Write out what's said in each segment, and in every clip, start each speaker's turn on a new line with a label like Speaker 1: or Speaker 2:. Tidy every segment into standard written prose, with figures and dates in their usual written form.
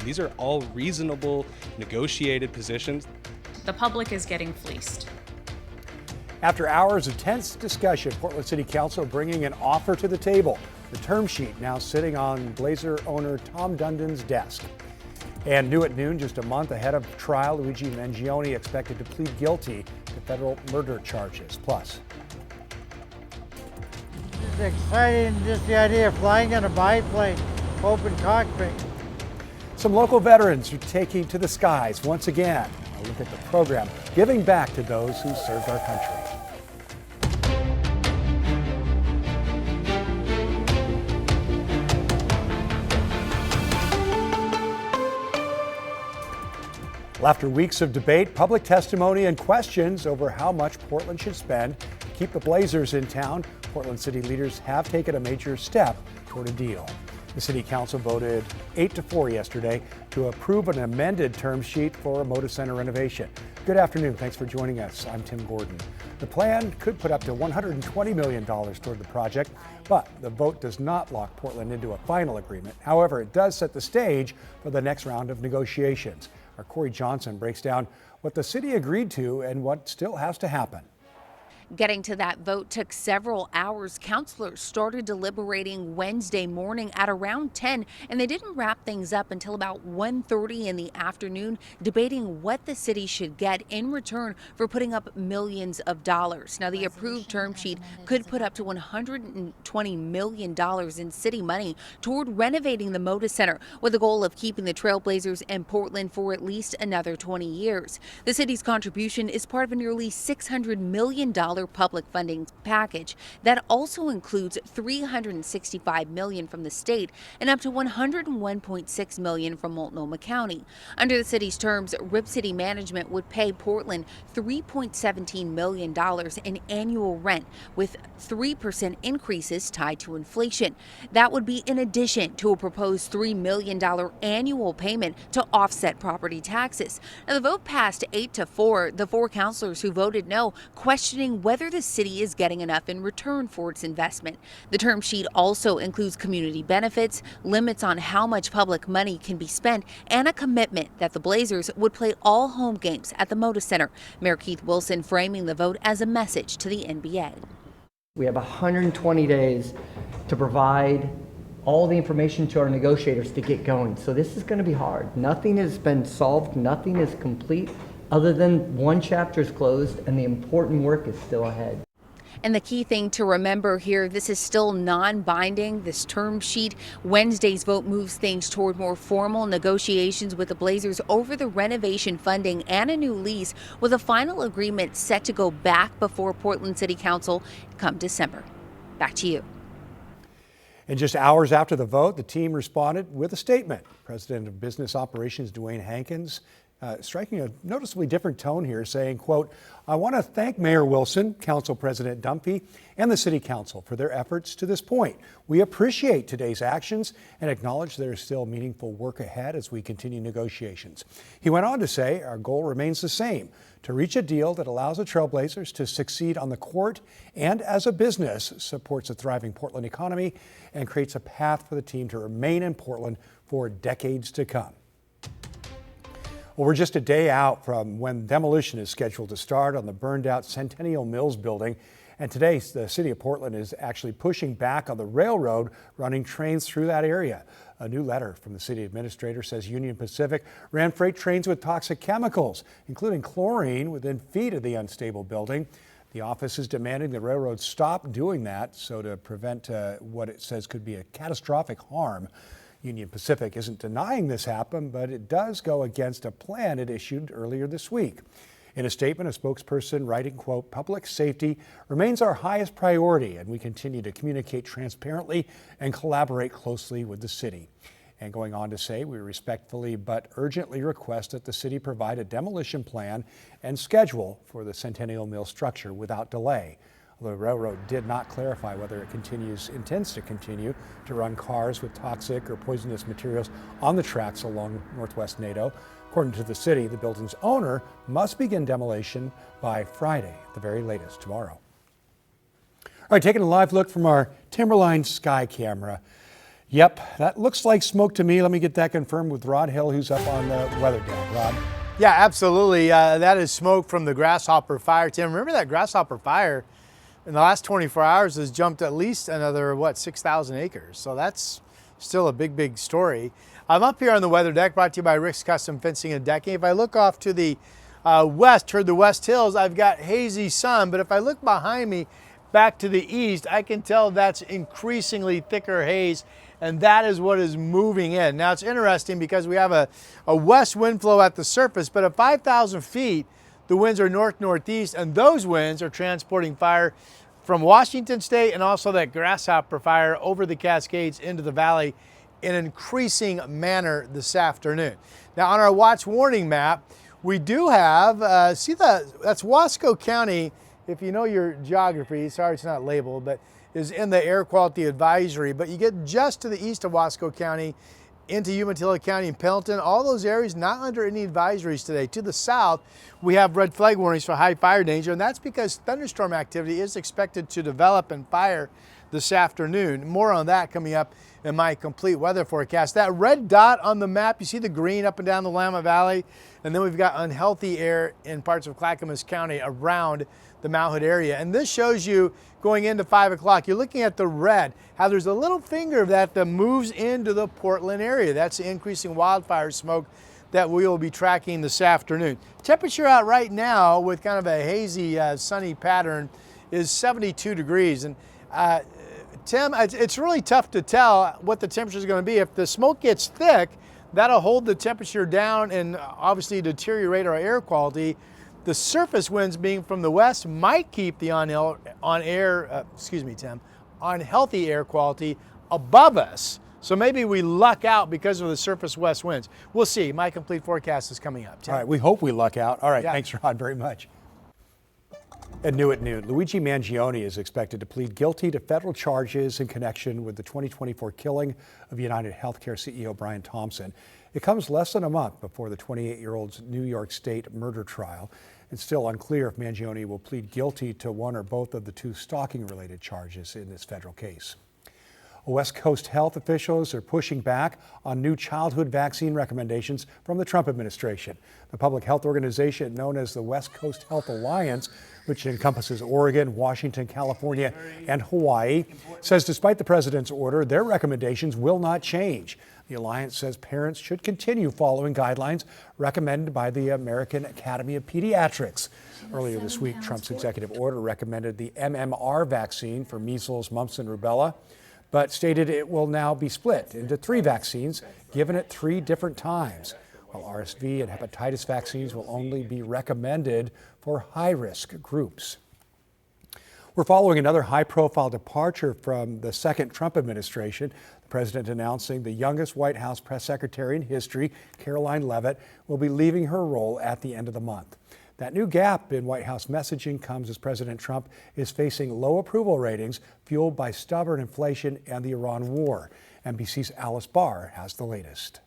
Speaker 1: These are all reasonable, negotiated positions.
Speaker 2: The public is getting fleeced.
Speaker 3: After hours of tense discussion, Portland City Council bringing an offer to the table. The term sheet now sitting on Blazer owner Tom Dundon's desk. And new at noon, just a month ahead of trial, Luigi Mangione expected to plead guilty to federal murder charges. Plus,
Speaker 4: it's exciting, just the idea of flying in a biplane, open cockpit.
Speaker 3: some local veterans are taking to the skies once again. A look at the program, giving back to those who served our country. Well, after weeks of debate, public testimony, and questions over how much Portland should spend to keep the Blazers in town, Portland city leaders have taken a major step toward a deal. The city council voted 8-4 yesterday to approve an amended term sheet for a Moda Center renovation. Good afternoon. Thanks for joining us. I'm Tim Gordon. The plan could put up to $120 million toward the project, but the vote does not lock Portland into a final agreement. However, it does set the stage for the next round of negotiations. Our Corey Johnson breaks down what the city agreed to and what still has to happen.
Speaker 5: Getting to that vote took several hours. Councilors started deliberating Wednesday morning at around 10, and they didn't wrap things up until about 1:30 in the afternoon, debating what the city should get in return for putting up millions of dollars. Now, the approved term sheet could put up to $120 million in city money toward renovating the Moda Center, with the goal of keeping the Trailblazers in Portland for at least another 20 years. The city's contribution is part of a nearly $600 million public funding package that also includes $365 million from the state and up to $101.6 million from Multnomah County. Under the city's terms, Rip City Management would pay Portland $3.17 million in annual rent, with 3% increases tied to inflation. That would be in addition to a proposed $3 million annual payment to offset property taxes. Now, the vote passed 8-4. The four councilors who voted no questioning whether the city is getting enough in return for its investment. The term sheet also includes community benefits, limits on how much public money can be spent, and a commitment that the Blazers would play all home games at the Moda Center. Mayor Keith Wilson framing the vote as a message to the NBA.
Speaker 6: We have 120 days to provide all the information to our negotiators to get going. So this is going to be hard. Nothing has been solved. Nothing is complete, other than one chapter is closed and the important work is still ahead.
Speaker 5: And the key thing to remember here, this is still non-binding, this term sheet. Wednesday's vote moves things toward more formal negotiations with the Blazers over the renovation funding and a new lease, with a final agreement set to go back before Portland City Council come December. Back to you.
Speaker 3: And just hours after the vote, the team responded with a statement. President of Business Operations Dwayne Hankins striking a noticeably different tone here, saying, quote, "I want to thank Mayor Wilson, Council President Dumpy, and the City Council for their efforts to this point. We appreciate today's actions and acknowledge there is still meaningful work ahead as we continue negotiations." He went on to say, "Our goal remains the same, to reach a deal that allows the Trailblazers to succeed on the court and as a business, supports a thriving Portland economy, and creates a path for the team to remain in Portland for decades to come." Well, we're just a day out from when demolition is scheduled to start on the burned out Centennial Mills building. And today, the city of Portland is actually pushing back on the railroad running trains through that area. A new letter from the city administrator says Union Pacific ran freight trains with toxic chemicals, including chlorine, within feet of the unstable building. The office is demanding the railroad stop doing that, so to prevent what it says could be a catastrophic harm. Union Pacific isn't denying this happened, but it does go against a plan it issued earlier this week. In a statement, a spokesperson writing, quote, "Public safety remains our highest priority, and we continue to communicate transparently and collaborate closely with the city." And going on to say, "We respectfully but urgently request that the city provide a demolition plan and schedule for the Centennial Mill structure without delay." The railroad did not clarify whether it intends to continue to run cars with toxic or poisonous materials on the tracks along Northwest NATO. According to the city, the building's owner must begin demolition by Friday, at the very latest tomorrow. All right, taking a live look from our Timberline Sky camera. Yep, that looks like smoke to me. Let me get that confirmed with Rod Hill, who's up on the weather deck. Rod?
Speaker 7: Yeah, absolutely. That is smoke from the grasshopper fire. Tim, remember that grasshopper fire in the last 24 hours has jumped at least another, 6,000 acres. So that's still a big, big story. I'm up here on the weather deck, brought to you by Rick's Custom Fencing and Decking. If I look off to the west, toward the West Hills, I've got hazy sun. But if I look behind me, back to the east, I can tell that's increasingly thicker haze, and that is what is moving in. Now, it's interesting because we have a west wind flow at the surface, but at 5,000 feet, the winds are north-northeast, and those winds are transporting fire from Washington State and also that grasshopper fire over the Cascades into the valley in an increasing manner this afternoon. Now, on our watch warning map, we do have, that's Wasco County, if you know your geography, sorry it's not labeled, but is in the air quality advisory. But you get just to the east of Wasco County into Umatilla County and Pendleton, all those areas not under any advisories today. To the south, we have red flag warnings for high fire danger, and that's because thunderstorm activity is expected to develop and fire this afternoon. More on that coming up in my complete weather forecast. That red dot on the map, you see the green up and down the Willamette Valley, and then we've got unhealthy air in parts of Clackamas County around the Mount Hood area. And this shows you going into 5 o'clock, you're looking at the red, how there's a little finger of that moves into the Portland area. That's the increasing wildfire smoke that we will be tracking this afternoon. Temperature out right now with kind of a hazy sunny pattern is 72 degrees. And Tim, it's really tough to tell what the temperature is going to be. If the smoke gets thick, that'll hold the temperature down and obviously deteriorate our air quality. The surface winds being from the west might keep the unhealthy air quality above us. So maybe we luck out because of the surface west winds. We'll see. My complete forecast is coming up. Tim.
Speaker 3: All right, we hope we luck out. All right,
Speaker 7: Yeah.
Speaker 3: Thanks, Rod, very much. At noon, Luigi Mangione is expected to plead guilty to federal charges in connection with the 2024 killing of United Healthcare CEO Brian Thompson. It comes less than a month before the 28-year-old's New York State murder trial. It's still unclear if Mangione will plead guilty to one or both of the two stalking-related charges in this federal case. West Coast health officials are pushing back on new childhood vaccine recommendations from the Trump administration. The public health organization known as the West Coast Health Alliance, which encompasses Oregon, Washington, California, and Hawaii, says despite the president's order, their recommendations will not change. The alliance says parents should continue following guidelines recommended by the American Academy of Pediatrics. Earlier this week, Trump's executive order recommended the MMR vaccine for measles, mumps, and rubella, but stated it will now be split into 3 vaccines given at 3 different times, while RSV and hepatitis vaccines will only be recommended for high-risk groups. We're following another high-profile departure from the second Trump administration. The president announcing the youngest White House press secretary in history, Caroline Leavitt, will be leaving her role at the end of the month. That new gap in White House messaging comes as President Trump is facing low approval ratings fueled by stubborn inflation and the Iran war. NBC's Alice Barr has the latest.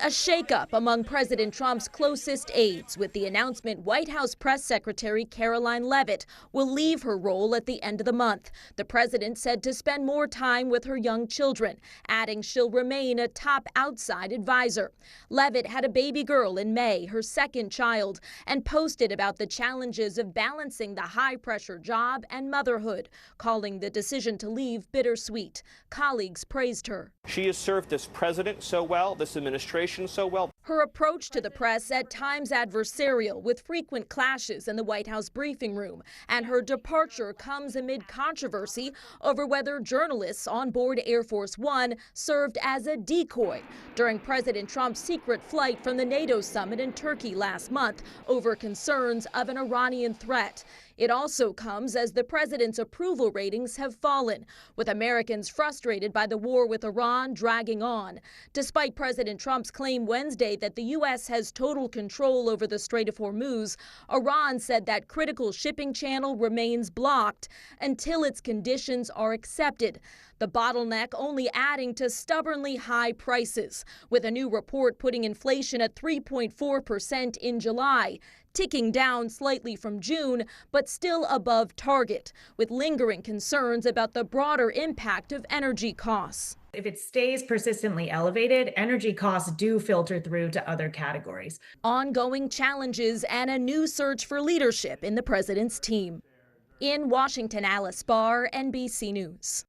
Speaker 8: A shakeup among President Trump's closest aides with the announcement White House Press Secretary Caroline Leavitt will leave her role at the end of the month. The president said to spend more time with her young children, adding she'll remain a top outside advisor. Leavitt had a baby girl in May, her second child, and posted about the challenges of balancing the high-pressure job and motherhood, calling the decision to leave bittersweet. Colleagues praised her.
Speaker 9: She has served this president so well, this administration so well.
Speaker 8: Her approach to the press at times adversarial, with frequent clashes in the White House briefing room, and her departure comes amid controversy over whether journalists on board Air Force One served as a decoy during President Trump's secret flight from the NATO summit in Turkey last month over concerns of an Iranian threat. It also comes as the president's approval ratings have fallen, with Americans frustrated by the war with Iran dragging on. Despite President Trump's claim Wednesday that the U.S. has total control over the Strait of Hormuz, Iran said that critical shipping channel remains blocked until its conditions are accepted. The bottleneck only adding to stubbornly high prices, with a new report putting inflation at 3.4% in July, ticking down slightly from June, but still above target, with lingering concerns about the broader impact of energy costs.
Speaker 10: If it stays persistently elevated, energy costs do filter through to other categories.
Speaker 8: Ongoing challenges and a new search for leadership in the president's team. In Washington, Alice Barr, NBC News.